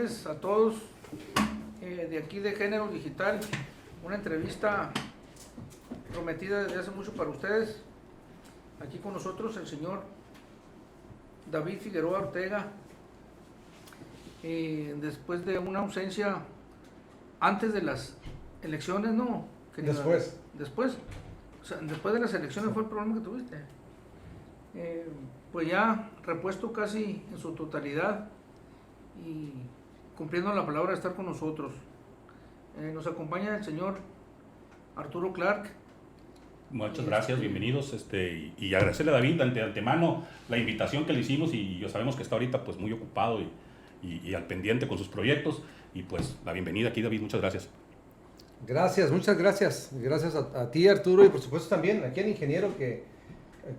tardes a todos de aquí de Género Digital, una entrevista prometida desde hace mucho para ustedes. Aquí con nosotros el señor David Figueroa Ortega, después de una ausencia antes de las elecciones, ¿no? Después de las elecciones fue el problema que tuviste. Pues ya repuesto casi en su totalidad y cumpliendo la palabra de estar con nosotros. Nos acompaña el señor Arturo Clark. Muchas gracias, bienvenidos, y agradecerle a David de antemano la invitación que le hicimos, y ya sabemos que está ahorita pues muy ocupado y al pendiente con sus proyectos, y pues la bienvenida aquí, David, muchas gracias. Gracias, muchas gracias. Gracias a ti, Arturo, y por supuesto también aquí al ingeniero a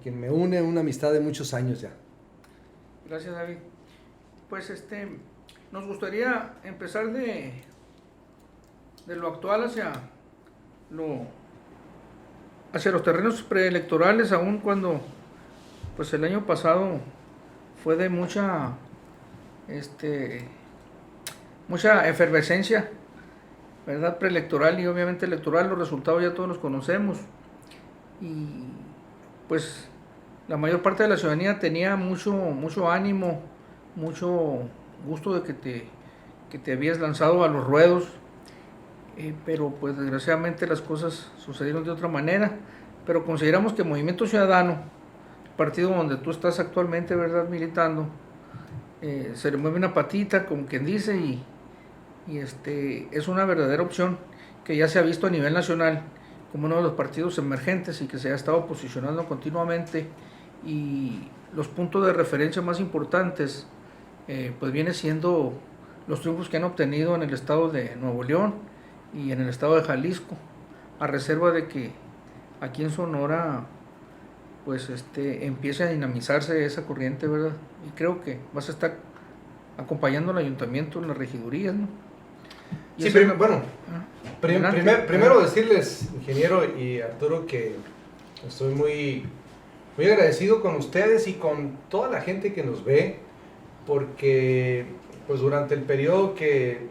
quien me une una amistad de muchos años ya. Gracias, David. Pues nos gustaría empezar de lo actual hacia los terrenos preelectorales, aun cuando pues el año pasado fue de mucha efervescencia, ¿verdad? Preelectoral y obviamente electoral. Los resultados ya todos los conocemos y pues la mayor parte de la ciudadanía tenía mucho ánimo, mucho gusto de que te habías lanzado a los ruedos, pero pues desgraciadamente las cosas sucedieron de otra manera. Pero consideramos que Movimiento Ciudadano, el partido donde tú estás actualmente, ¿verdad?, militando, se le mueve una patita, como quien dice, y es una verdadera opción que ya se ha visto a nivel nacional como uno de los partidos emergentes y que se ha estado posicionando continuamente, y los puntos de referencia más importantes pues viene siendo los triunfos que han obtenido en el estado de Nuevo León y en el estado de Jalisco, a reserva de que aquí en Sonora pues empiece a dinamizarse esa corriente, ¿verdad? Y creo que vas a estar acompañando al ayuntamiento en las regidurías, ¿no? Sí, primero decirles, ingeniero y Arturo, que estoy muy agradecido con ustedes y con toda la gente que nos ve, porque pues durante el periodo que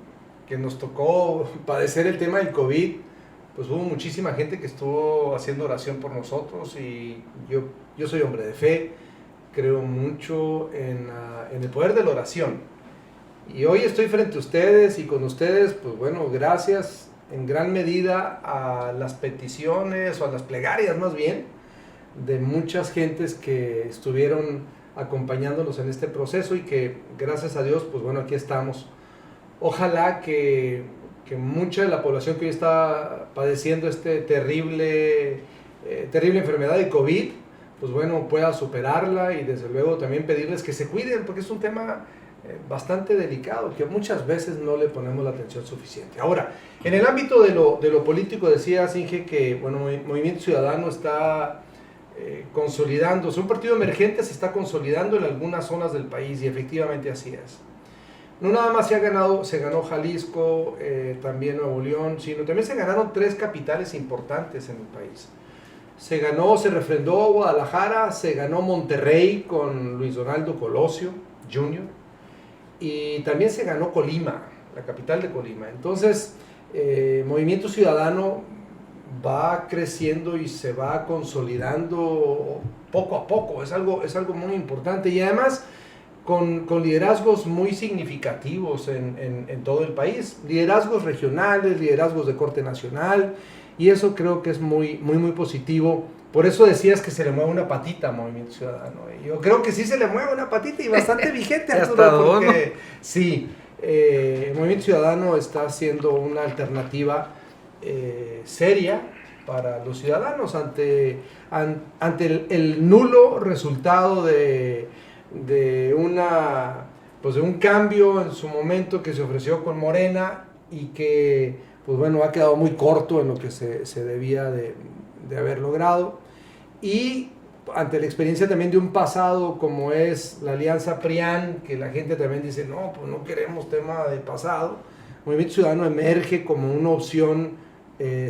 nos tocó padecer el tema del COVID, pues hubo muchísima gente que estuvo haciendo oración por nosotros, y yo soy hombre de fe, creo mucho en el poder de la oración. Y hoy estoy frente a ustedes y con ustedes, pues bueno, gracias en gran medida a las peticiones o a las plegarias más bien de muchas gentes que estuvieron acompañándonos en este proceso, y que gracias a Dios, pues bueno, aquí estamos. Ojalá que mucha de la población que hoy está padeciendo terrible enfermedad de COVID, pues bueno, pueda superarla, y desde luego también pedirles que se cuiden, porque es un tema bastante delicado, que muchas veces no le ponemos la atención suficiente. Ahora, en el ámbito de lo político, decía Inge que bueno, Movimiento Ciudadano está consolidándose, un partido emergente se está consolidando en algunas zonas del país, y efectivamente así es. No nada más se ganó Jalisco, también Nuevo León, sino también se ganaron 3 capitales importantes en el país. Se refrendó Guadalajara, se ganó Monterrey con Luis Donaldo Colosio Jr., y también se ganó Colima, la capital de Colima. Entonces, Movimiento Ciudadano va creciendo y se va consolidando poco a poco, es algo muy importante, y además con liderazgos muy significativos en todo el país, liderazgos regionales, liderazgos de corte nacional, y eso creo que es muy positivo. Por eso decías que se le mueve una patita a Movimiento Ciudadano. Yo creo que sí se le mueve una patita, y bastante vigente, Arturo, porque sí, Movimiento Ciudadano está haciendo una alternativa seria para los ciudadanos ante el nulo resultado de un cambio en su momento que se ofreció con Morena, y que pues bueno, ha quedado muy corto en lo que se debía de haber logrado, y ante la experiencia también de un pasado como es la alianza PRIAN, que la gente también dice, no, pues no queremos tema de pasado. Movimiento Ciudadano emerge como una opción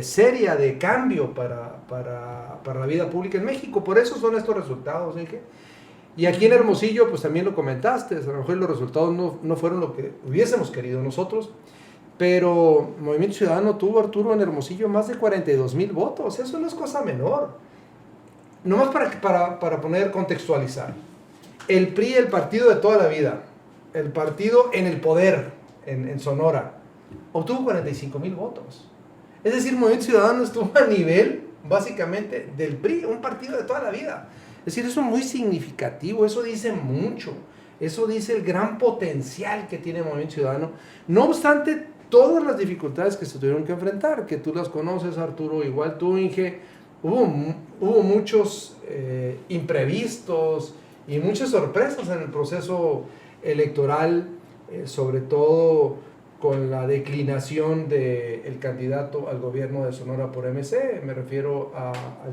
seria de cambio para la vida pública en México. Por eso son estos resultados, ¿sí? Y aquí en Hermosillo, pues también lo comentaste, a lo mejor los resultados no fueron lo que hubiésemos querido nosotros, pero Movimiento Ciudadano tuvo, Arturo, en Hermosillo más de 42,000 votos. Eso no es cosa menor. Nomás para poner, contextualizar. El PRI, el partido de toda la vida, el partido en el poder en Sonora, obtuvo 45,000 votos. Es decir, Movimiento Ciudadano estuvo a nivel, básicamente, del PRI, un partido de toda la vida. Es decir, eso es muy significativo, eso dice mucho, eso dice el gran potencial que tiene Movimiento Ciudadano. No obstante, todas las dificultades que se tuvieron que enfrentar, que tú las conoces, Arturo, igual tú, Inge, hubo muchos imprevistos y muchas sorpresas en el proceso electoral, sobre todo con la declinación del candidato al gobierno de Sonora por MC, me refiero al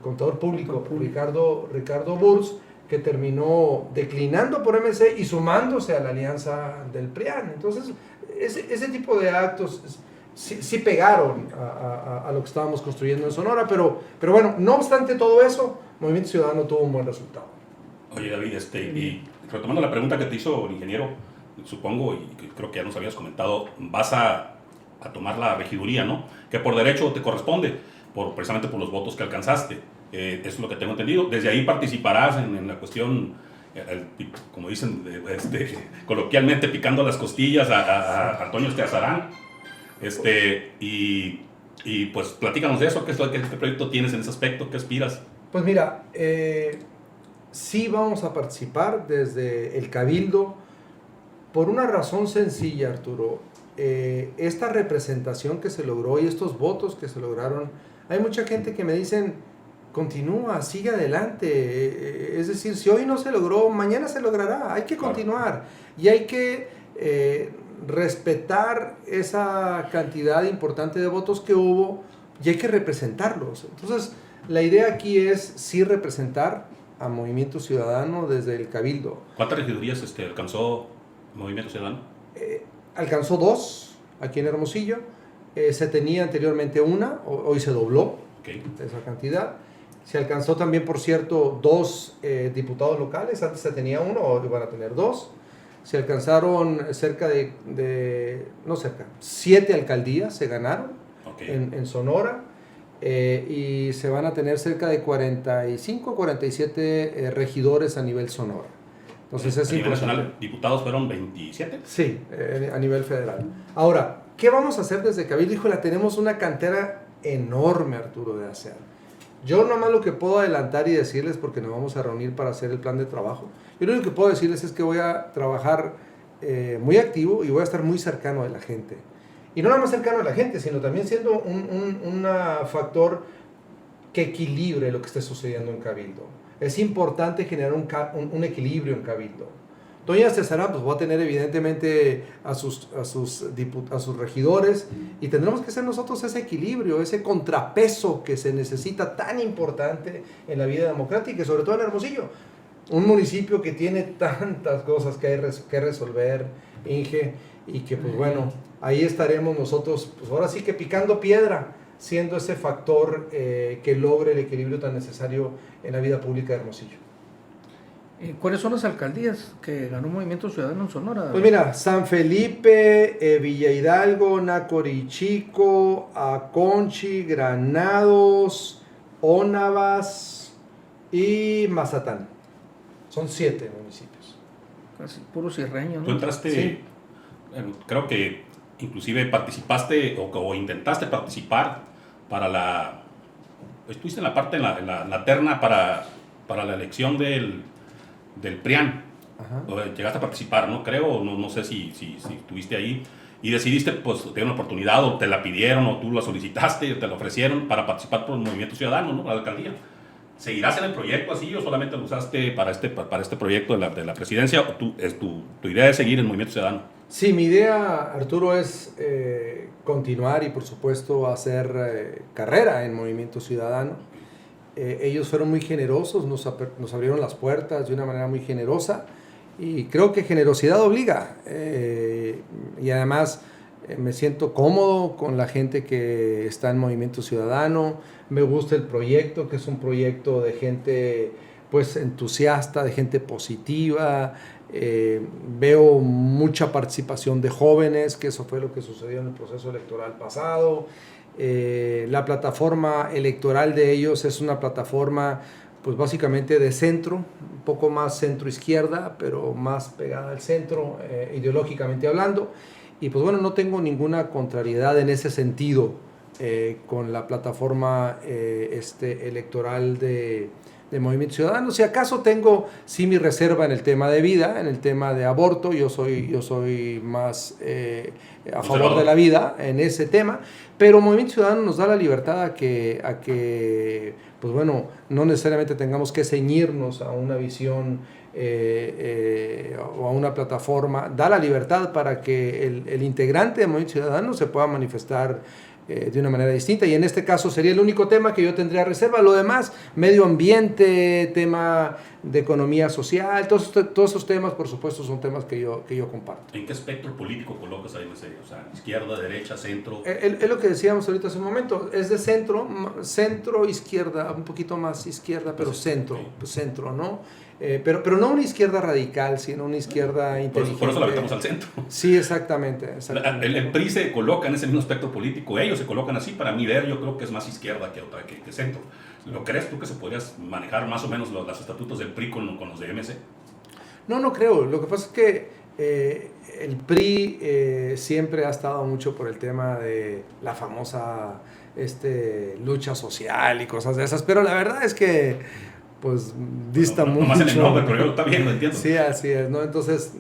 contador público, Ricardo Burs, que terminó declinando por MC y sumándose a la alianza del PRIAN. Entonces, ese tipo de actos sí pegaron a lo que estábamos construyendo en Sonora, pero bueno, no obstante todo eso, Movimiento Ciudadano tuvo un buen resultado. Oye, David, y retomando la pregunta que te hizo el ingeniero, supongo, y creo que ya nos habías comentado, vas a tomar la regiduría, ¿no? Que por derecho te corresponde, precisamente por los votos que alcanzaste. Eso es lo que tengo entendido. Desde ahí participarás en la cuestión, como dicen coloquialmente, picando las costillas a Antonio Azarán. Y pues platícanos de eso, ¿qué proyecto tienes en ese aspecto? ¿Qué aspiras? Pues mira, sí vamos a participar desde el Cabildo por una razón sencilla, Arturo. Esta representación que se logró y estos votos que se lograron, hay mucha gente que me dicen, continúa, sigue adelante. Es decir, si hoy no se logró, mañana se logrará. Hay que continuar y hay que respetar esa cantidad importante de votos que hubo y hay que representarlos. Entonces, la idea aquí es sí representar a Movimiento Ciudadano desde el Cabildo. ¿Cuántas regidurías alcanzó Movimiento Ciudadano? Alcanzó 2 aquí en Hermosillo. Se tenía anteriormente una, hoy se dobló esa cantidad. Se alcanzó también, por cierto, 2 diputados locales. Antes se tenía 1, hoy van a tener 2. Se alcanzaron cerca de 7 alcaldías se ganaron en Sonora. Y se van a tener cerca de 45, 47 regidores a nivel Sonora. Entonces es a nivel importante. nacional, diputados fueron 27. Sí, a nivel federal. Ahora, ¿qué vamos a hacer desde Cabildo? Híjole, tenemos una cantera enorme, Arturo, de hacer. Yo nomás lo que puedo adelantar y decirles, porque nos vamos a reunir para hacer el plan de trabajo, yo lo único que puedo decirles es que voy a trabajar muy activo y voy a estar muy cercano de la gente. Y no nada más cercano a la gente, sino también siendo un factor que equilibre lo que esté sucediendo en Cabildo. Es importante generar un equilibrio en Cabildo. Doña Cesarán, pues va a tener evidentemente a sus regidores y tendremos que hacer nosotros ese equilibrio, ese contrapeso que se necesita tan importante en la vida democrática y sobre todo en Hermosillo. Un municipio que tiene tantas cosas que resolver, Inge, y que pues bueno, ahí estaremos nosotros, pues ahora sí que picando piedra, siendo ese factor que logre el equilibrio tan necesario en la vida pública de Hermosillo. ¿Cuáles son las alcaldías que ganó Movimiento Ciudadano en Sonora? Pues mira, San Felipe, Villa Hidalgo, Nacorichico, Aconchi, Granados, Ónavas y Mazatán. Son 7 municipios. Casi puro sierreño, ¿no? Tú entraste, Sí. Creo que inclusive participaste o intentaste participar estuviste en la parte, en la terna para la elección del PRIAN. Ajá. Llegaste a participar, ¿no? Creo, no sé si estuviste ahí y decidiste, pues, tener una oportunidad o te la pidieron o tú la solicitaste o te la ofrecieron para participar por el Movimiento Ciudadano, ¿no? Para la alcaldía. ¿Seguirás en el proyecto así o solamente lo usaste para este proyecto de la presidencia o tu idea es seguir en el Movimiento Ciudadano? Sí, mi idea, Arturo, es continuar y por supuesto hacer carrera en Movimiento Ciudadano. Ellos fueron muy generosos, nos abrieron las puertas de una manera muy generosa y creo que generosidad obliga. Y además Me siento cómodo con la gente que está en Movimiento Ciudadano. Me gusta el proyecto, que es un proyecto de gente pues entusiasta, de gente positiva. Veo mucha participación de jóvenes, que eso fue lo que sucedió en el proceso electoral pasado. La plataforma electoral de ellos es una plataforma pues básicamente de centro, un poco más centro-izquierda, pero más pegada al centro, ideológicamente hablando. Y pues bueno, no tengo ninguna contrariedad en ese sentido con la plataforma electoral de Movimiento Ciudadano. Si acaso tengo sí mi reserva en el tema de vida, en el tema de aborto. Yo soy más a favor de la vida en ese tema, pero Movimiento Ciudadano nos da la libertad a que pues bueno, no necesariamente tengamos que ceñirnos a una visión o a una plataforma. Da la libertad para que el integrante de Movimiento Ciudadano se pueda manifestar de una manera distinta, y en este caso sería el único tema que yo tendría reserva. Lo demás, medio ambiente, tema de economía social, todos esos temas, por supuesto, son temas que yo comparto. ¿En qué espectro político colocas a MC? O sea, izquierda, derecha, centro. Es lo que decíamos ahorita hace un momento, es de centro, izquierda, un poquito más izquierda, pero centro, ¿no? Pero no una izquierda radical, sino una izquierda inteligente. Por eso la metemos al centro. Sí, exactamente. El PRI se coloca en ese mismo espectro político, ellos se colocan así. Para mí ver, yo creo que es más izquierda que centro. ¿Lo crees tú que se podrías manejar más o menos los estatutos del PRI con los de MC? No creo. Lo que pasa es que el PRI siempre ha estado mucho por el tema de la famosa lucha social y cosas de esas, pero la verdad es que pues dista mucho. Más en el nombre, pero yo está bien, lo entiendo. Sí, así es, ¿no? Entonces,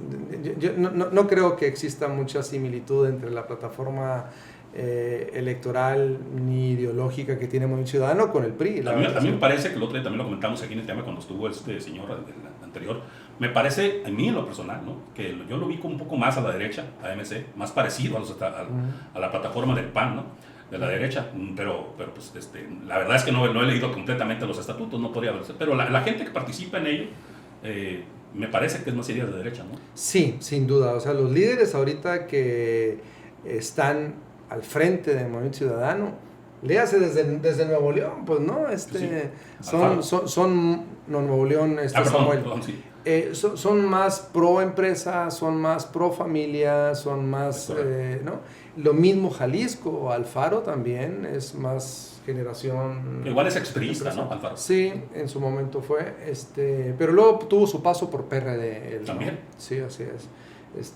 yo no creo que exista mucha similitud entre la plataforma electoral ni ideológica que tiene Movimiento Ciudadano con el PRI. A mí me parece que el otro día también lo comentamos aquí en el tema cuando estuvo este señor anterior. Me parece, a mí en lo personal, ¿no? Que yo lo vi como un poco más a la derecha, a MC, más parecido a la plataforma del PAN, ¿no? De la derecha, pero pues, la verdad es que no he leído completamente los estatutos, no podría verse, pero la gente que participa en ello, me parece que es más sería de derecha, ¿no? Sí, sin duda. O sea, los líderes ahorita que están al frente del Movimiento Ciudadano, léase desde Nuevo León, pues, ¿no? Nuevo León, Samuel. Perdón, sí. Son más pro empresa, son más pro familia, son más, ¿no? Lo mismo Jalisco, Alfaro también es más generación. Igual es expriista, ¿no? Alfaro. Sí, en su momento fue, pero luego tuvo su paso por PRD. También. ¿No? Sí, así es.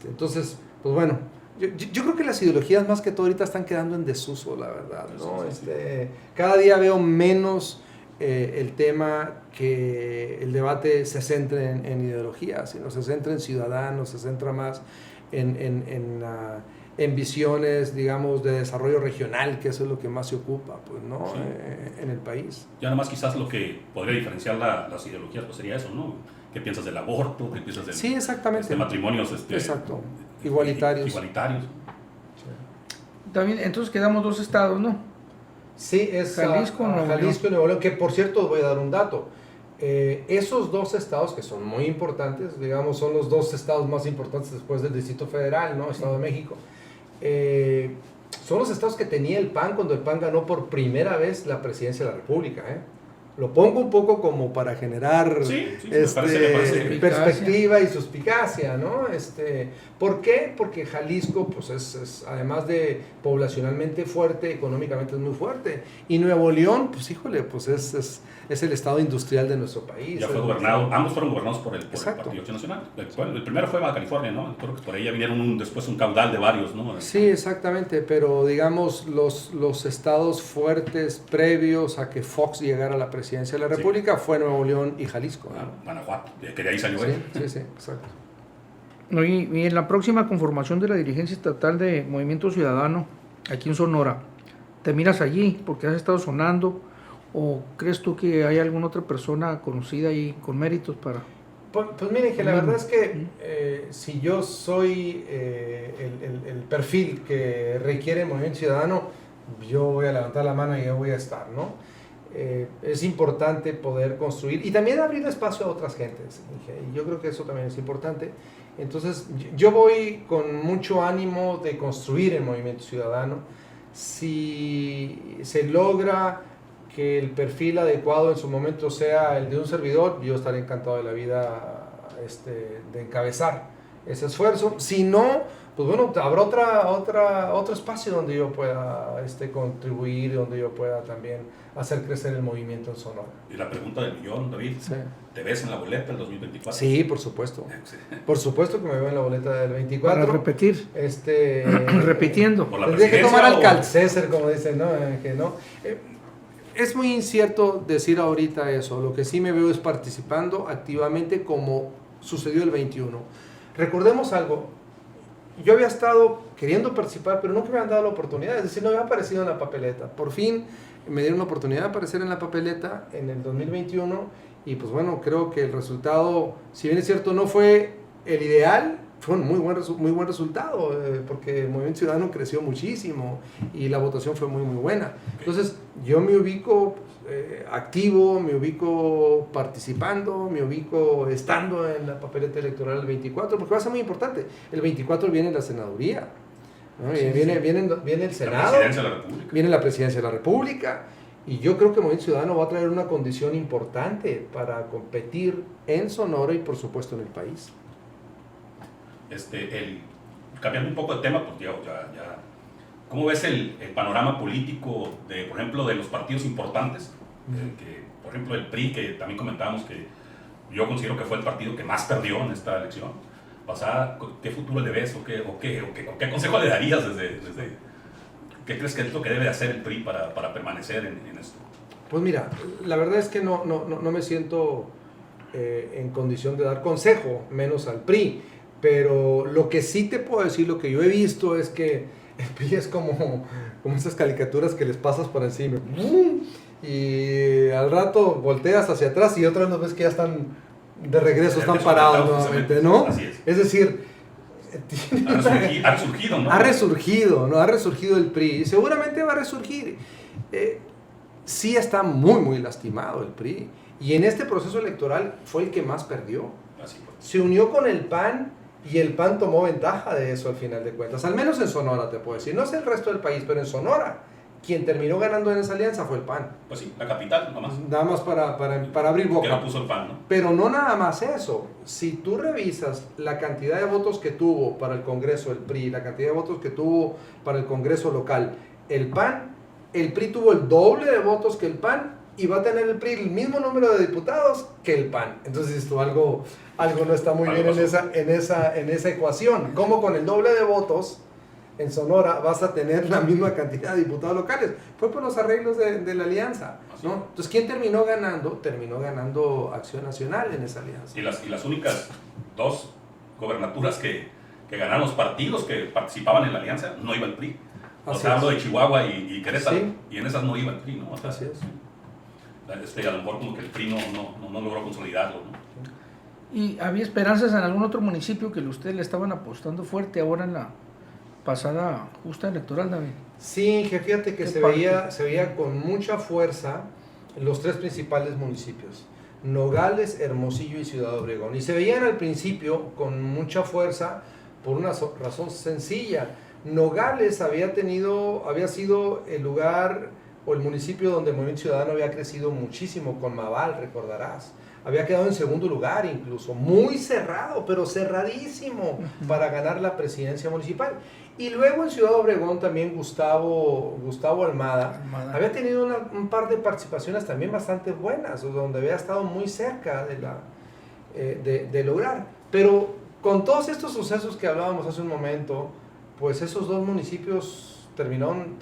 Entonces, pues bueno, yo creo que las ideologías más que todo ahorita están quedando en desuso, la verdad, ¿no? Sí. Cada día veo menos el tema que el debate se centre en ideologías, sino se centra en ciudadanos, se centra más en visiones, digamos, de desarrollo regional, que eso es lo que más se ocupa, pues, ¿no? Sí. En el país. Ya nada más quizás lo que podría diferenciar las ideologías pues sería eso, ¿no? ¿Qué piensas del aborto? ¿Qué piensas del, sí, exactamente. Matrimonios Exacto. Igualitarios. Igualitarios. Sí. También, entonces quedamos 2 estados, ¿no? Sí, es Jalisco, Jalisco y Nuevo León, que por cierto os voy a dar un dato. Esos 2 estados que son muy importantes, digamos, son los 2 estados más importantes después del Distrito Federal, ¿no? Estado de México. Son los estados que tenía el PAN cuando el PAN ganó por primera vez la presidencia de la República. Lo pongo un poco como para generar me parece perspectiva y suspicacia, ¿no? ¿Por qué? Porque Jalisco pues es además de poblacionalmente fuerte, económicamente es muy fuerte. Y Nuevo León, pues híjole, pues es el estado industrial de nuestro país. Ya fue gobernado, ambos fueron gobernados por el Partido Acción Nacional. El primero fue Baja California, ¿no? Creo que por ahí ya vinieron después un caudal de varios, ¿no? Sí, exactamente, pero digamos los estados fuertes previos a que Fox llegara a la presidencia de la República fue Nuevo León y Jalisco, ¿no? Guanajuato, que de ahí salió él. Sí, exacto. Y en la próxima conformación de la dirigencia estatal de Movimiento Ciudadano, aquí en Sonora, ¿te miras allí porque has estado sonando? ¿O crees tú que hay alguna otra persona conocida ahí con méritos para...? Pues miren, que la verdad es que si yo soy el perfil que requiere Movimiento Ciudadano, yo voy a levantar la mano y yo voy a estar, ¿no? Es importante poder construir y también abrir espacio a otras gentes. Y yo creo que eso también es importante. Entonces, yo voy con mucho ánimo de construir el movimiento ciudadano. Si se logra que el perfil adecuado en su momento sea el de un servidor, yo estaré encantado de la vida de encabezar ese esfuerzo. Si no, pues bueno, habrá otro espacio donde yo pueda contribuir, donde yo pueda también hacer crecer el movimiento en Sonora. Y la pregunta del millón, David, Sí. ¿te ves en la boleta del 2024? Sí, por supuesto. Sí. Por supuesto que me veo en la boleta del 24. Para repetir, repitiendo. ¿Por la Tendría que presidencia tomar al o- Calcéser, como dicen, ¿no? Que no. Es muy incierto decir ahorita eso. Lo que sí me veo es participando activamente como sucedió el 21. Recordemos algo. Yo había estado queriendo participar, pero nunca me han dado la oportunidad. Es decir, no había aparecido en la papeleta. Por fin me dieron la oportunidad de aparecer en la papeleta en el 2021. Y pues bueno, creo que el resultado, si bien es cierto, no fue el ideal, fue un muy buen resultado, porque el Movimiento Ciudadano creció muchísimo y la votación fue muy buena. Entonces, yo me ubico activo, me ubico participando, me ubico estando en la papeleta electoral el 24, porque va a ser muy importante. El 24 viene la senaduría, ¿no? Sí, viene el La Senado, presidencia de la República. viene la presidencia de la República. Y yo creo que el Movimiento Ciudadano va a traer una condición importante para competir en Sonora y por supuesto en el país. Cambiando un poco de tema, pues ya ¿cómo ves el panorama político de, por ejemplo, de los partidos importantes? Que, por ejemplo, el PRI, que también comentábamos que yo considero que fue el partido que más perdió en esta elección pasada. ¿Qué futuro le ves o qué consejo le darías desde qué crees que es lo que debe de hacer el PRI para permanecer en esto? Pues mira, la verdad es que no me siento en condición de dar consejo, menos al PRI. Pero lo que sí te puedo decir, lo que yo he visto es que el PRI es como esas caricaturas que les pasas por encima. Y al rato volteas hacia atrás y otras no ves que ya están de regreso, están parados nuevamente, ¿no? Así es. Es decir, Ha resurgido, ¿no? Ha resurgido el PRI y seguramente va a resurgir. Sí está muy lastimado el PRI y en este proceso electoral fue el que más perdió. Así fue. Se unió con el PAN y el PAN tomó ventaja de eso al final de cuentas, al menos en Sonora te puedo decir, no sé el resto del país, pero en Sonora quien terminó ganando en esa alianza fue el PAN. Pues sí, la capital nomás. Nada más para abrir Que boca. lo puso el PAN, ¿no? Pero no nada más eso. Si tú revisas la cantidad de votos que tuvo para el Congreso el PRI, la cantidad de votos que tuvo para el Congreso local el PAN, el PRI tuvo el doble de votos que el PAN y va a tener el PRI el mismo número de diputados que el PAN. Entonces esto algo no está muy bien en esa ecuación. ¿Cómo con el doble de votos en Sonora vas a tener la misma cantidad de diputados locales? Fue por los arreglos de la alianza, ¿no? Entonces, ¿quién terminó ganando? Terminó ganando Acción Nacional en esa alianza. Y las únicas dos gobernaturas que ganaron los partidos que participaban en la alianza, no iba el PRI. O sea, hablo de Chihuahua y Querétaro, Sí. Y en esas no iba el PRI, ¿no? O sea, Así es. a lo mejor como que el PRI no logró consolidarlo, ¿no? ¿Y había esperanzas en algún otro municipio que ustedes le estaban apostando fuerte ahora en la pasada justa electoral, David? Sí, que fíjate que ¿Qué se veía con mucha fuerza los tres principales municipios, Nogales, Hermosillo y Ciudad Obregón. Y se veían al principio con mucha fuerza por una razón sencilla. Nogales había sido el lugar o el municipio donde el Movimiento Ciudadano había crecido muchísimo, con Maval, recordarás. Había quedado en segundo lugar incluso, muy cerrado, pero cerradísimo para ganar la presidencia municipal. Y luego en Ciudad Obregón también Gustavo Almada había tenido un par de participaciones también bastante buenas, donde había estado muy cerca de lograr. Pero con todos estos sucesos que hablábamos hace un momento, pues esos dos municipios terminaron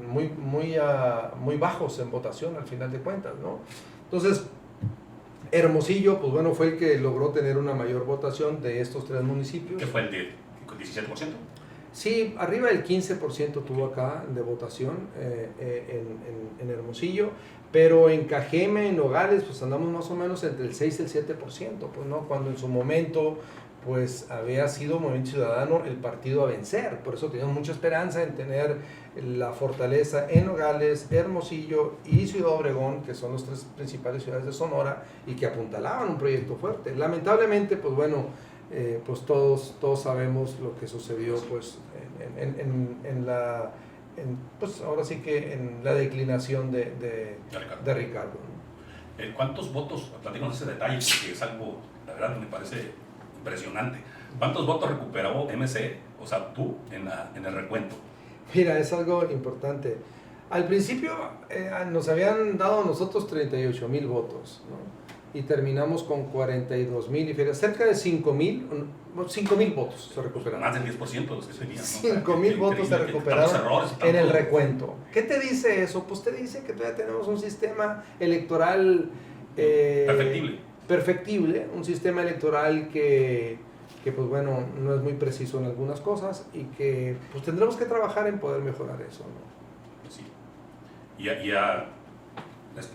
muy bajos en votación al final de cuentas, ¿no? Entonces, Hermosillo, pues bueno, fue el que logró tener una mayor votación de estos tres municipios. ¿Qué fue el 17%? Sí, arriba del 15% tuvo acá de votación en Hermosillo, pero en Cajeme, en Nogales, pues andamos más o menos entre el 6 y el 7%, pues no, cuando en su momento pues había sido Movimiento Ciudadano el partido a vencer. Por eso teníamos mucha esperanza en tener la fortaleza en Nogales, Hermosillo y Ciudad Obregón, que son las tres principales ciudades de Sonora y que apuntalaban un proyecto fuerte. Lamentablemente, pues bueno, pues todos sabemos lo que sucedió pues pues ahora sí que en la declinación de Ricardo, ¿no? ¿Cuántos votos, platícanos ese detalle, que es algo, la verdad me parece impresionante, cuántos votos recuperó MC, o sea, tú, en el recuento? Mira, es algo importante. Al principio nos habían dado a nosotros 38,000 votos, ¿no? Y terminamos con 42,000 y cerca de 5,000 votos se recuperaron. Más del 10% de los que se tenían, ¿no? 5,000 votos se recuperaron errores, en el recuento. ¿Qué te dice eso? Pues te dice que todavía tenemos un sistema electoral perfectible, un sistema electoral que pues bueno, no es muy preciso en algunas cosas y que pues tendremos que trabajar en poder mejorar eso, ¿no? Sí.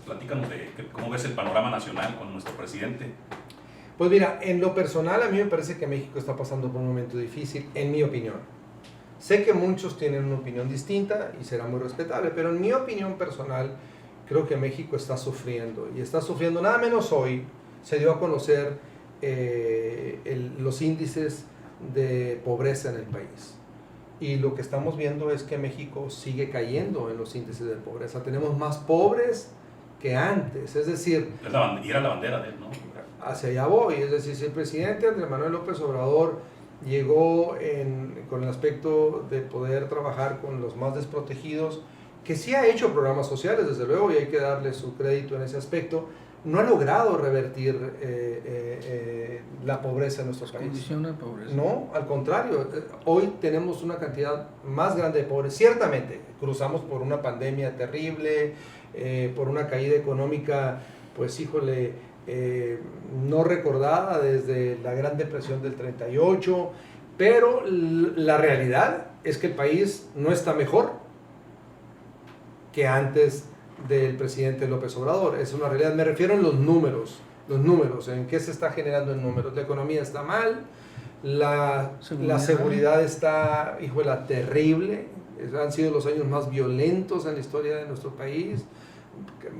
Platícanos de cómo ves el panorama nacional con nuestro presidente. Pues mira, en lo personal a mí me parece que México está pasando por un momento difícil, en mi opinión. Sé que muchos tienen una opinión distinta y será muy respetable, pero en mi opinión personal creo que México está sufriendo y está sufriendo nada menos hoy. Se dio a conocer los índices de pobreza en el país. Y lo que estamos viendo es que México sigue cayendo en los índices de pobreza. Tenemos más pobres que antes, es decir... Ir a la bandera de él, ¿no? Hacia allá voy, es decir, si el presidente Andrés Manuel López Obrador llegó con el aspecto de poder trabajar con los más desprotegidos, que sí ha hecho programas sociales, desde luego, y hay que darle su crédito en ese aspecto, no ha logrado revertir la pobreza en nuestro país. Condición de pobreza. No, al contrario, hoy tenemos una cantidad más grande de pobres. Ciertamente, cruzamos por una pandemia terrible, por una caída económica, pues híjole, no recordada desde la Gran Depresión del 38, pero la realidad es que el país no está mejor que antes del presidente López Obrador. Es una realidad, me refiero en los números, en qué se está generando en números. La economía está mal, la seguridad está, híjole, terrible. Han sido los años más violentos en la historia de nuestro país,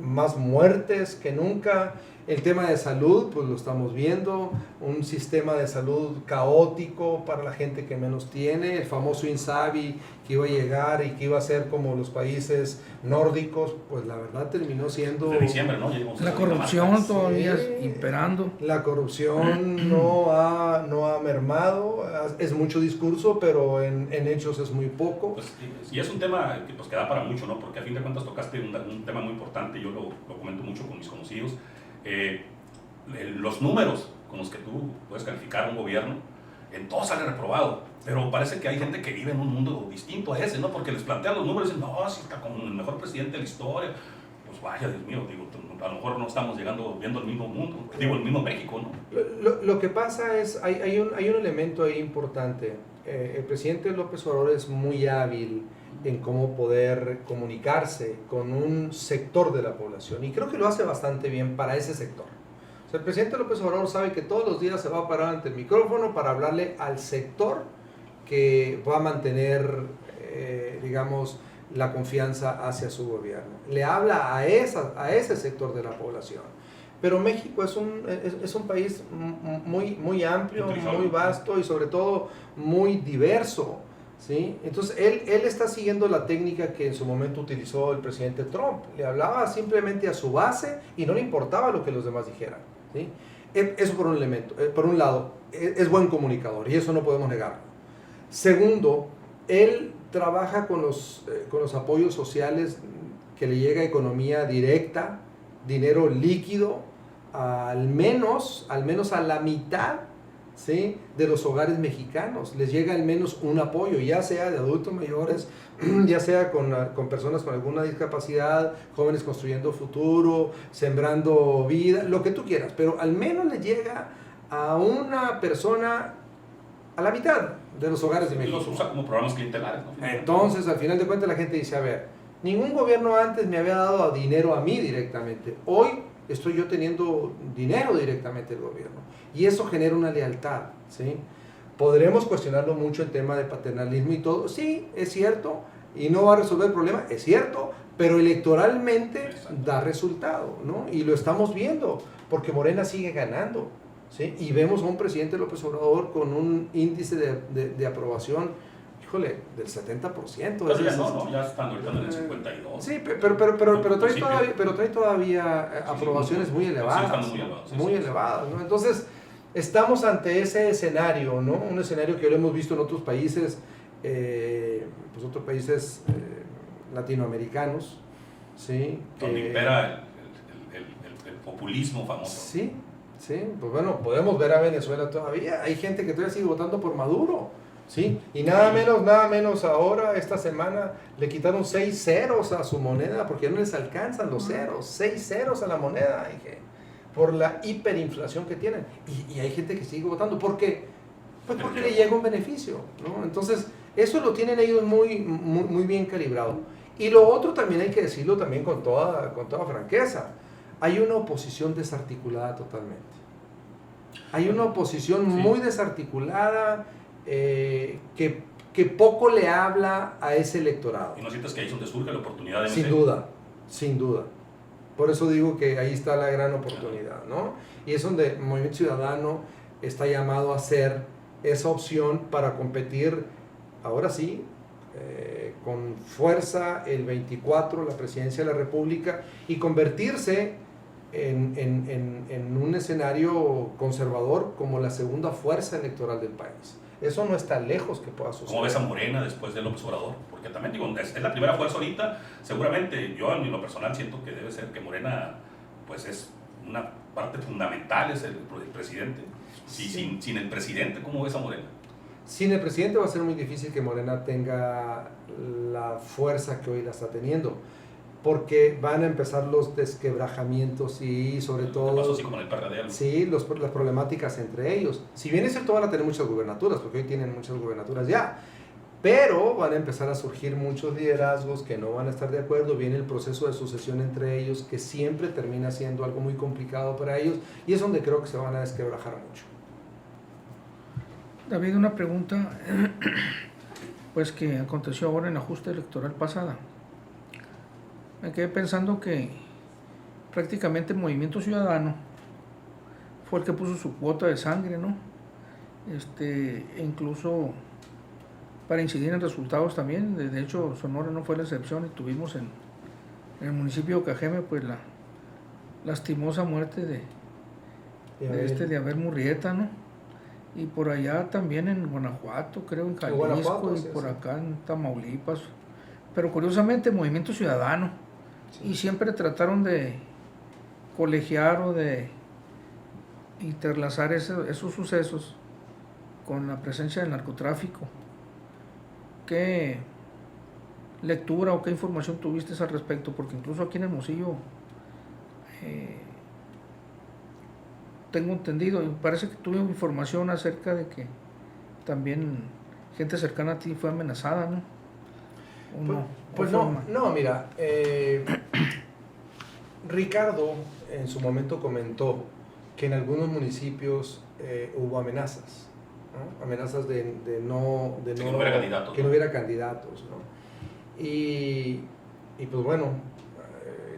más muertes que nunca. El tema de salud, pues lo estamos viendo, un sistema de salud caótico para la gente que menos tiene, el famoso INSABI que iba a llegar y que iba a ser como los países nórdicos, pues la verdad terminó siendo... De diciembre, ¿no? La corrupción todavía imperando. La corrupción no ha mermado, es mucho discurso, pero en hechos es muy poco. Pues, y es un tema que, pues, que da para mucho, ¿no? Porque a fin de cuentas tocaste un tema muy importante, yo lo comento mucho con mis conocidos. Los números con los que tú puedes calificar a un gobierno, en todo sale reprobado, pero parece que hay gente que vive en un mundo distinto a ese, ¿no? Porque les plantean los números y dicen, no, si está como el mejor presidente de la historia. Pues vaya, Dios mío, digo, a lo mejor no estamos viendo el mismo mundo, el mismo México, ¿no? Lo que pasa es, hay un elemento ahí importante. El presidente López Obrador es muy hábil en cómo poder comunicarse con un sector de la población, y creo que lo hace bastante bien para ese sector. O sea, el presidente López Obrador sabe que todos los días se va a parar ante el micrófono para hablarle al sector que va a mantener, digamos, la confianza hacia su gobierno. Le habla a ese sector de la población. Pero México es un país muy amplio, muy vasto y sobre todo muy diverso, ¿sí? Entonces él está siguiendo la técnica que en su momento utilizó el presidente Trump. Le hablaba simplemente a su base y no le importaba lo que los demás dijeran, ¿sí? Eso por un elemento. Por un lado, es buen comunicador y eso no podemos negarlo. Segundo, él trabaja con los apoyos sociales que le llega economía directa, dinero líquido, al menos a la mitad, ¿sí?, de los hogares mexicanos. Les llega al menos un apoyo, ya sea de adultos mayores, ya sea con personas con alguna discapacidad, jóvenes construyendo futuro, sembrando vida, lo que tú quieras, pero al menos le llega a una persona a la mitad de los hogares de México. Los usa como programas clientelares, ¿no? Entonces, al final de cuentas, la gente dice, a ver, ningún gobierno antes me había dado dinero a mí directamente. Hoy estoy yo teniendo dinero directamente del gobierno. Y eso genera una lealtad, ¿sí? Podremos cuestionarlo mucho el tema de paternalismo y todo. Sí, es cierto. Y no va a resolver el problema, es cierto. Pero electoralmente da resultado, ¿no? Y lo estamos viendo, porque Morena sigue ganando. ¿sí? Y vemos a un presidente López Obrador con un índice de aprobación, híjole, del 70%. Pero ya no, ya están ahorita en el 52. Sí, pero trae todavía aprobaciones muy elevadas. Sí, muy elevadas. Muy elevadas, ¿no? Entonces, estamos ante ese escenario, ¿no? Un escenario que lo hemos visto en otros países, pues otros países latinoamericanos, ¿sí? Donde impera el populismo famoso. Sí, sí, pues bueno, podemos ver a Venezuela todavía. Hay gente que todavía sigue votando por Maduro, ¿sí? Y nada menos ahora, esta semana, le quitaron 6 ceros a su moneda porque no les alcanzan los ceros. 6 ceros a la moneda, dije, por la hiperinflación que tienen. Y hay gente que sigue votando. ¿Por qué? Pues porque le llega un beneficio, ¿no? Entonces, eso lo tienen ellos muy bien calibrado. Y lo otro también hay que decirlo también con toda franqueza. Hay una oposición desarticulada totalmente. Hay una oposición muy desarticulada que poco le habla a ese electorado. ¿Y no sientes que ahí es donde surge la oportunidad de Sin duda, sin duda. Por eso digo que ahí está la gran oportunidad, ¿no? Y es donde el Movimiento Ciudadano está llamado a ser esa opción para competir, ahora sí, con fuerza el 24, la presidencia de la República, y convertirse en un escenario conservador como la segunda fuerza electoral del país. Eso no está lejos que pueda suceder. ¿Cómo ves a Morena después de López Obrador? Porque también digo, es la primera fuerza ahorita. Seguramente yo en lo personal siento que debe ser que Morena pues es una parte fundamental, es el presidente. Sí. Sin el presidente, ¿cómo ves a Morena? Sin el presidente va a ser muy difícil que Morena tenga la fuerza que hoy la está teniendo, porque van a empezar los desquebrajamientos y sobre todo... ¿Qué pasó así como en el PRD? Sí, las problemáticas entre ellos. Si bien es cierto, van a tener muchas gubernaturas, porque hoy tienen muchas gubernaturas ya, pero van a empezar a surgir muchos liderazgos que no van a estar de acuerdo. Viene el proceso de sucesión entre ellos, que siempre termina siendo algo muy complicado para ellos, y es donde creo que se van a desquebrajar mucho. David, una pregunta, pues que aconteció ahora en la justa electoral pasada. Me quedé pensando que prácticamente el Movimiento Ciudadano fue el que puso su cuota de sangre, ¿no? Incluso para incidir en resultados también. De hecho, Sonora no fue la excepción, y tuvimos en el municipio de Cajeme pues la lastimosa muerte de Abel Murrieta, ¿no? Y por allá también en Guanajuato, creo, en Jalisco, y por acá en Tamaulipas. Pero curiosamente, Movimiento Ciudadano. Sí. Y siempre trataron de colegiar o de interlazar esos sucesos con la presencia del narcotráfico. ¿Qué lectura o qué información tuviste al respecto? Porque incluso aquí en Hermosillo tengo entendido, y parece que tuve información acerca de que también gente cercana a ti fue amenazada, ¿no? Pues no, mira, Ricardo en su momento comentó que en algunos municipios hubo amenazas, ¿no? Amenazas que no hubiera candidatos, ¿no? Y pues bueno,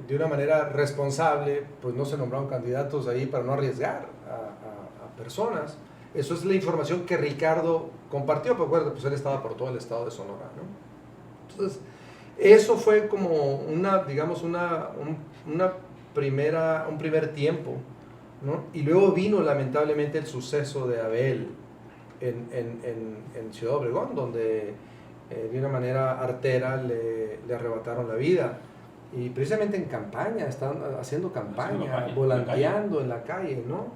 de una manera responsable, pues no se nombraron candidatos ahí para no arriesgar a personas. Eso es la información que Ricardo compartió, pero acuérdate, pues él estaba por todo el estado de Sonora, ¿no? Entonces, eso fue como un primer tiempo, ¿no? Y luego vino lamentablemente el suceso de Abel en Ciudad Obregón, donde de una manera artera le arrebataron la vida. Y precisamente en campaña, estaban haciendo campaña, volanteando en la calle, ¿no?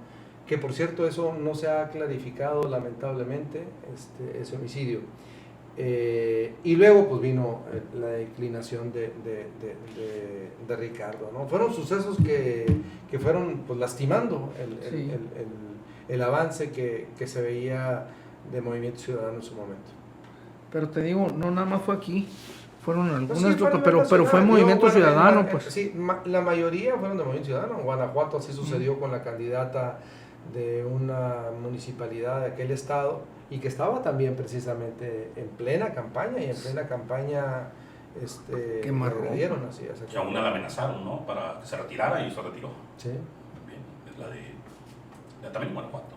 Que por cierto, eso no se ha clarificado lamentablemente, ese homicidio. Y luego pues vino la declinación de Ricardo, ¿no? Fueron sucesos que fueron pues lastimando el avance que se veía de Movimiento Ciudadano en su momento. Pero te digo, no nada más fue aquí, fueron algunas, pero fue Movimiento Ciudadano, pues. Sí, la mayoría fueron de Movimiento Ciudadano. En Guanajuato así sucedió con la candidata de una municipalidad de aquel estado, y que estaba también precisamente en plena campaña, que dieron así. Que aún la amenazaron, ¿no? Para que se retirara, y se retiró. Sí. También es la de también en Guanajuato.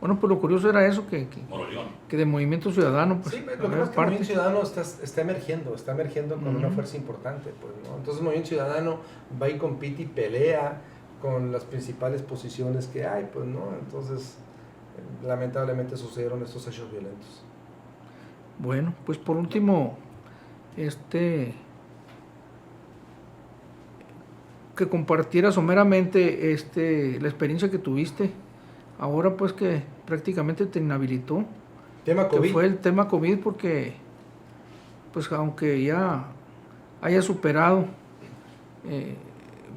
Bueno, pues lo curioso era eso, Moroleón. que de Movimiento Ciudadano, pues, Sí, pero lo que pasa es que el Movimiento Ciudadano está emergiendo con una fuerza importante, pues, ¿no? Entonces el Movimiento Ciudadano va y compite y pelea con las principales posiciones que hay, pues, ¿no? Entonces, lamentablemente sucedieron estos hechos violentos. Bueno, pues por último, que compartieras someramente la experiencia que tuviste, ahora pues que prácticamente te inhabilitó. Tema Que COVID. fue el tema COVID, porque pues aunque ya haya superado,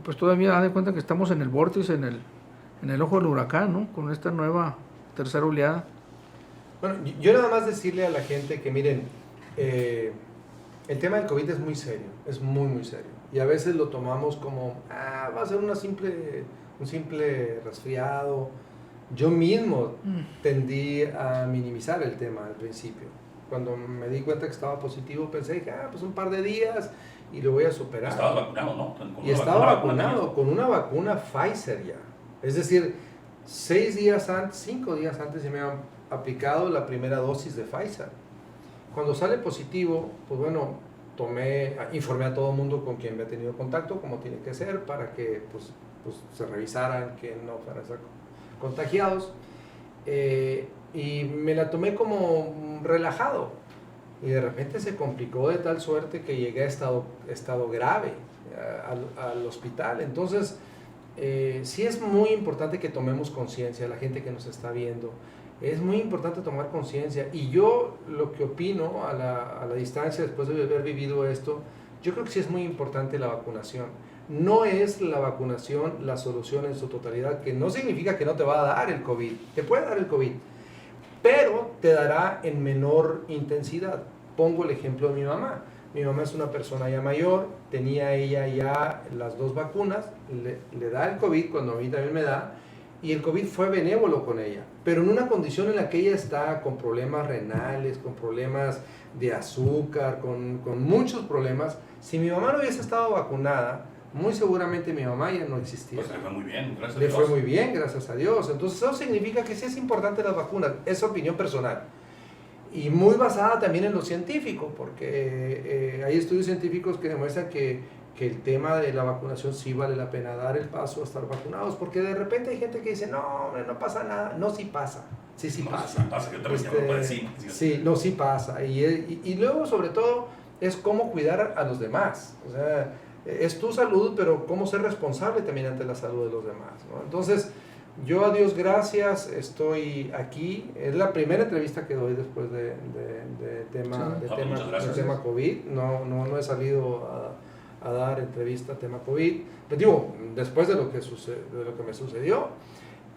pues todavía da de cuenta que estamos en el vórtice, en el ojo del huracán, ¿no? Con esta nueva tercera oleada. Bueno, yo nada más decirle a la gente que miren, el tema del COVID es muy serio, es muy muy serio. Y a veces lo tomamos como, va a ser un simple resfriado. Yo mismo tendí a minimizar el tema al principio. Cuando me di cuenta que estaba positivo, pensé que pues un par de días y lo voy a superar. Estabas vacunado, ¿no? Y estaba vacunado con una vacuna Pfizer ya. Es decir, 5 días antes se me habían aplicado la primera dosis de Pfizer. Cuando sale positivo, pues bueno, informé a todo el mundo con quien me he tenido contacto, como tiene que ser, para que pues se revisaran que no fueran a estar contagiados. Y me la tomé como relajado. Y de repente se complicó de tal suerte que llegué a estado grave al hospital. Entonces, sí es muy importante que tomemos conciencia, la gente que nos está viendo. Es muy importante tomar conciencia. Y yo lo que opino a la distancia, después de haber vivido esto, yo creo que sí es muy importante la vacunación. No es la vacunación la solución en su totalidad, que no significa que no te va a dar el COVID. Te puede dar el COVID, pero te dará en menor intensidad. Pongo el ejemplo de mi mamá. Mi mamá es una persona ya mayor, tenía ella ya las 2 vacunas, le da el COVID cuando a mí también me da, y el COVID fue benévolo con ella, pero en una condición en la que ella está con problemas renales, con problemas de azúcar, con muchos problemas. Si mi mamá no hubiese estado vacunada, muy seguramente mi mamá ya no existía. Pues le fue muy bien, gracias a Le Dios. fue muy bien, gracias a Dios. Entonces eso significa que sí es importante las vacunas, es opinión personal. Y muy basada también en lo científico, porque hay estudios científicos que demuestran que el tema de la vacunación sí vale la pena dar el paso a estar vacunados, porque de repente hay gente que dice, no, hombre, no pasa nada. No, sí pasa, sí No, pasa. sí pasa, yo también ya lo padecí. Sí, no, sí pasa. Y luego, sobre todo, es cómo cuidar a los demás. O sea, es tu salud, pero cómo ser responsable también ante la salud de los demás, ¿no? Entonces, yo a Dios gracias estoy aquí. Es la primera entrevista que doy después de tema COVID. No he salido a dar entrevista a tema COVID. Pero digo, después de lo que me sucedió.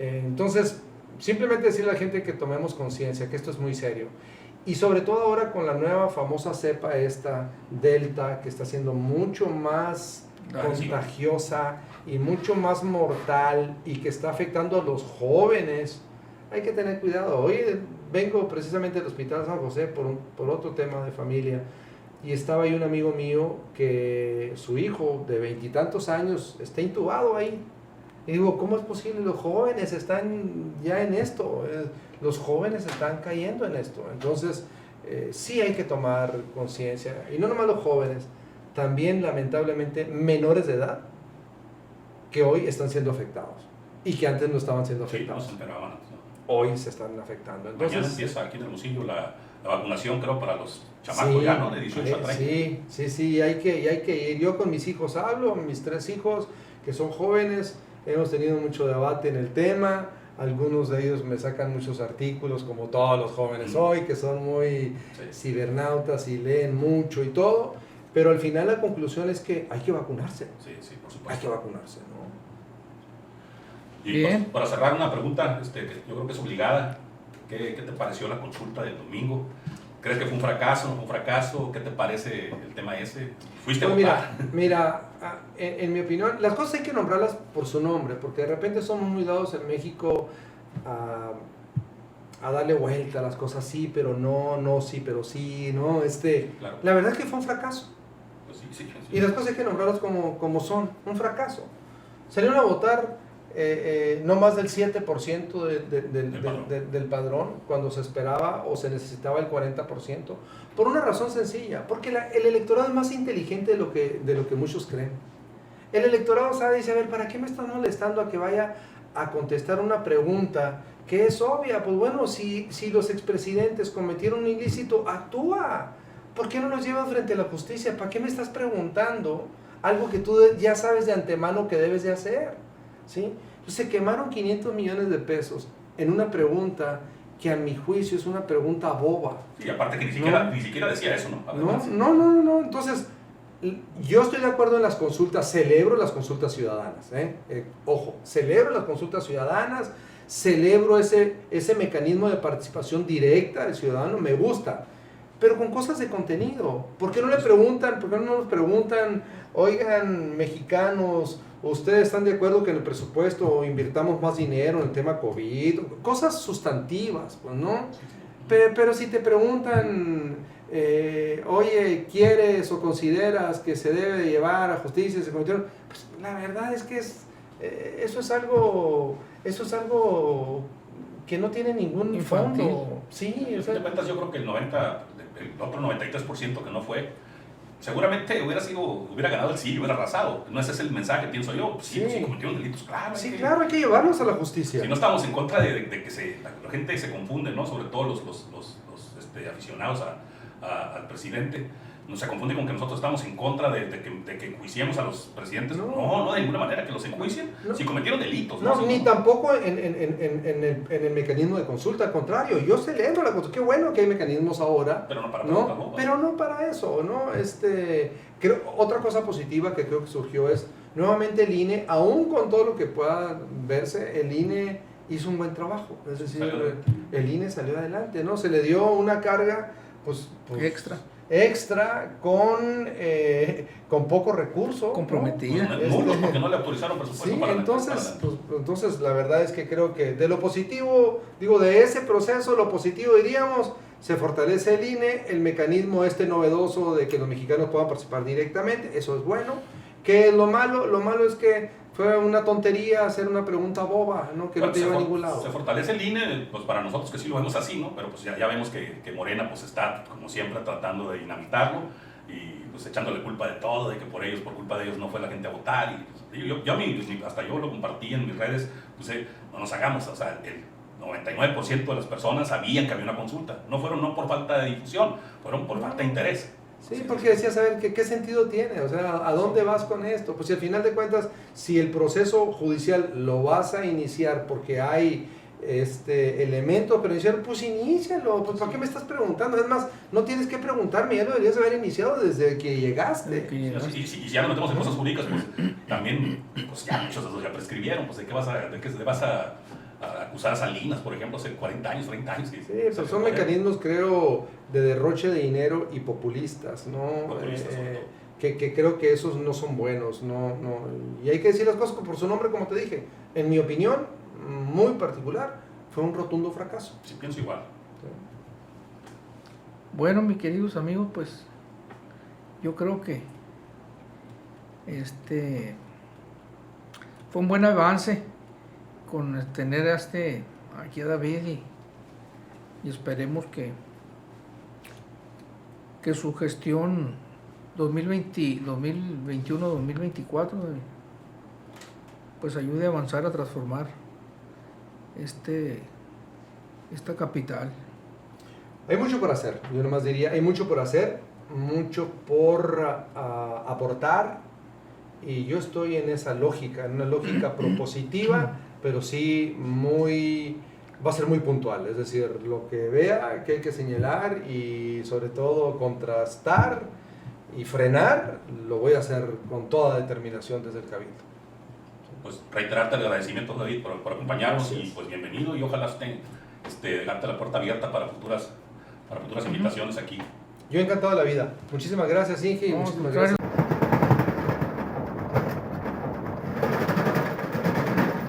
Entonces, simplemente decirle a la gente que tomemos conciencia, que esto es muy serio. Y sobre todo ahora con la nueva famosa cepa esta, Delta, que está siendo mucho más contagiosa y mucho más mortal y que está afectando a los jóvenes. Hay que tener cuidado. Hoy vengo precisamente del Hospital San José por otro tema de familia y estaba ahí un amigo mío que su hijo de 20 y tantos años está intubado ahí. Y digo, ¿cómo es posible? Los jóvenes están ya en esto, los jóvenes están cayendo en esto. Entonces, sí hay que tomar conciencia. Y no nomás los jóvenes, también lamentablemente menores de edad que hoy están siendo afectados y que antes no estaban siendo afectados. Sí, no se enteraban. ¿No? Hoy se están afectando. Entonces, mañana empieza aquí en Hermosillo la vacunación, creo, para los chamacos ya, ¿no? De 18 a 30. Sí, hay que ir. Yo con mis hijos hablo, mis 3 hijos que son jóvenes, hemos tenido mucho debate en el tema. Algunos de ellos me sacan muchos artículos, como todos los jóvenes hoy, que son muy cibernautas y leen mucho y todo. Pero al final la conclusión es que hay que vacunarse. Sí, por supuesto. Hay que vacunarse, ¿no? Y bien. Para cerrar una pregunta, que yo creo que es obligada. ¿Qué te pareció la consulta del domingo? ¿Crees que fue un fracaso, no fue un fracaso? ¿Qué te parece el tema ese? ¿Fuiste a votar? Mira, en mi opinión, las cosas hay que nombrarlas por su nombre, porque de repente somos muy dados en México a darle vuelta a las cosas, sí, pero no, sí, pero sí, ¿no? Claro. La verdad es que fue un fracaso. Pues sí. Y las cosas hay que nombrarlas como son, un fracaso. Salieron a votar no más del 7% del padrón, cuando se esperaba o se necesitaba el 40%, por una razón sencilla, porque el electorado es más inteligente de lo que muchos creen. El electorado sabe y dice, a ver, ¿para qué me están molestando a que vaya a contestar una pregunta que es obvia? Pues bueno, si los expresidentes cometieron un ilícito, actúa. ¿Por qué no los llevas frente a la justicia? ¿Para qué me estás preguntando algo que tú ya sabes de antemano que debes de hacer? ¿Sí? Entonces se quemaron 500 millones de pesos en una pregunta que a mi juicio es una pregunta boba. Y aparte que ni siquiera decía eso, ¿no? Además, no. Entonces, yo estoy de acuerdo en las consultas, celebro las consultas ciudadanas. Ojo, celebro las consultas ciudadanas, celebro ese mecanismo de participación directa del ciudadano, me gusta. Pero con cosas de contenido. ¿Por qué no nos preguntan, oigan, mexicanos, ¿ustedes están de acuerdo que en el presupuesto invirtamos más dinero en el tema COVID? Cosas sustantivas, pues, ¿no? Pero si te preguntan, oye, ¿quieres o consideras que se debe de llevar a justicia ese comité? Pues la verdad es que eso es algo que no tiene ningún infantil fondo. Sí, o sea, de cuentas, yo creo que el otro 93% que no fue, seguramente hubiera ganado el sí y hubiera arrasado. No ese es el mensaje, pienso yo. Sí, cometieron delitos, claro. Sí, claro, hay que llevarlos a la justicia. Si no estamos en contra de que la gente se confunde, ¿no? Sobre todo los aficionados al presidente, no se confunde con que nosotros estamos en contra de que enjuiciemos a los presidentes. No, de ninguna manera que los enjuicien si cometieron delitos. Ni tampoco en el mecanismo de consulta, al contrario, yo celebro la consulta, qué bueno que hay mecanismos ahora, pero no para eso, ¿no? Otra cosa positiva que creo que surgió es, nuevamente el INE, aún con todo lo que pueda verse, el INE hizo un buen trabajo, es decir, el INE salió adelante, ¿no? Se le dio una carga, pues extra con poco recurso, comprometida, ¿no? Porque no le autorizaron presupuesto para entonces la verdad es que creo que de lo positivo, de ese proceso, lo positivo diríamos, se fortalece el INE, el mecanismo novedoso de que los mexicanos puedan participar directamente, eso es bueno. ¿Qué es lo malo? Lo malo es que fue una tontería hacer una pregunta boba, ¿no? Que no te lleva a ningún lado. Se fortalece el INE, pues para nosotros que sí lo vemos así, ¿no? Pero pues ya vemos que Morena pues está, como siempre, tratando de dinamitarlo y pues echándole culpa de todo, de que por culpa de ellos no fue la gente a votar. Y pues, hasta yo lo compartí en mis redes, pues no nos hagamos, o sea, el 99% de las personas sabían que había una consulta. No por falta de difusión, fueron por falta de interés. Sí, porque decías, a ver, ¿qué sentido tiene? O sea, ¿a dónde vas con esto? Pues si al final de cuentas, si el proceso judicial lo vas a iniciar porque hay elemento para iniciar, pues inícialo. Pues ¿para qué me estás preguntando? Es más, no tienes que preguntarme, ya lo deberías haber iniciado desde que llegaste. Y si ya nos metemos en cosas jurídicas, pues también, pues ya muchos de esos ya prescribieron, pues ¿de qué le vas a acusar a Salinas, por ejemplo, hace 40 años, 30 años? Sí, pues son mecanismos, creo, de derroche de dinero y populistas, ¿no? Que creo que esos no son buenos, no. Y hay que decir las cosas por su nombre, como te dije. En mi opinión, muy particular, fue un rotundo fracaso. Sí, pienso igual. Sí. Bueno, mis queridos amigos, pues yo creo que fue un buen avance con tener aquí a David y esperemos que su gestión 2021-2024 pues ayude a avanzar, a transformar esta capital. Hay mucho por hacer, yo nomás diría, hay mucho por hacer, mucho por aportar, y yo estoy en esa lógica, en una lógica propositiva, pero sí va a ser muy puntual, es decir, lo que vea que hay que señalar y sobre todo contrastar y frenar, lo voy a hacer con toda determinación desde el Cabildo. Pues reiterarte el agradecimiento, David, por acompañarnos. Gracias. Y pues bienvenido, y ojalá dejarte la puerta abierta para futuras invitaciones aquí. Yo encantado de la vida. Muchísimas gracias, Inge, y muchísimas gracias.